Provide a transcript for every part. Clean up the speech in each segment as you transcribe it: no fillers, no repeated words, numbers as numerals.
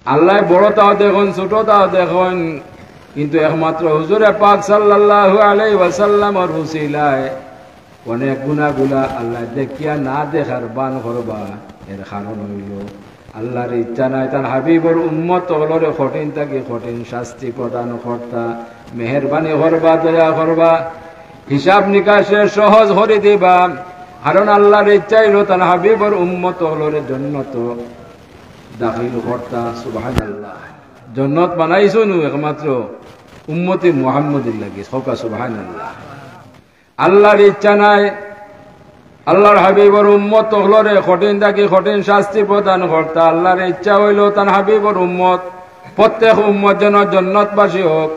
আল্লাহ বড়টাও দেখুন ছোটটাও দেখুন, কিন্তু একমাত্র হুজুরে পাক সাল্লাল্লাহু আলাইহি ওয়াসাল্লামের উসিলায় অনেক গুনাহগুলা আল্লাহ দেখিয়া না দেখার বান করবা। এর কারণ হইল আল্লাহর ইচ্ছা নাই তার হাবিবর উম্মত হলরে কঠিন থাকি কঠিন শাস্তি প্রদান কর্তা। মেহেরবানি করবা, দয়া করবা, হিসাব নিকাশে সহজ করে দিবা। কারণ আল্লাহর ইচ্ছা হইল তার হাবিবর উম্মত হলরে জন্নত দাখিল কর্তা। সুবহানাল্লাহ। জন্নত বানাইছো নু একমাত্র উম্মতি মুহাম্মদির লাগি। সকা সুবহানাল্লাহ। আল্লাহর ইচ্ছা নাই আল্লাহর হাবিবর উম্মত হলরে কঠিন থাকি কঠিন শাস্তি প্রদান কর্তা। আল্লাহর ইচ্ছা হইল তার হাবিবর উম্মত প্রত্যেক উম্মত যেন জন্নতবাসী হোক,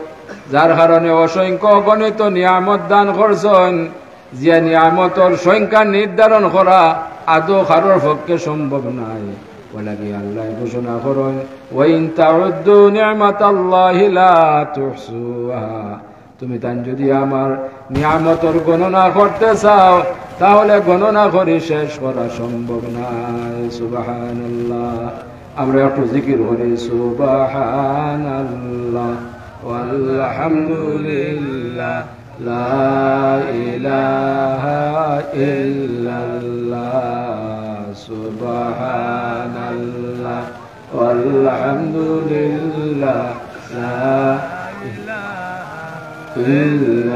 যার কারণে অসংখ্য গণিত নিয়ামত দান করছেন, যে নিয়ামতর সংখ্যা নির্ধারণ করা আদৌ কারোর পক্ষে সম্ভব নাই। ওলাকি আল্লাহ ঘোষণা করেন, ওয়াইন তাউদ্দু নি'মাতাল্লাহি লা তুহসুহা। তুমি তান যদি আমার নিয়ামতর গণনা করতে চাও তাহলে গণনা করে শেষ করা সম্ভব নয়। সুবহানাল্লাহ। আমরা একটু জিকির করি সুবহানাল্লাহ ওয়ালহামদুলিল্লাহ লা ইলাহা ইল্লাল্লাহ সুবহানাল্লাহ ওয়ালহামদুলিল্লাহ লা ইলাহা ইল্লাল্লাহ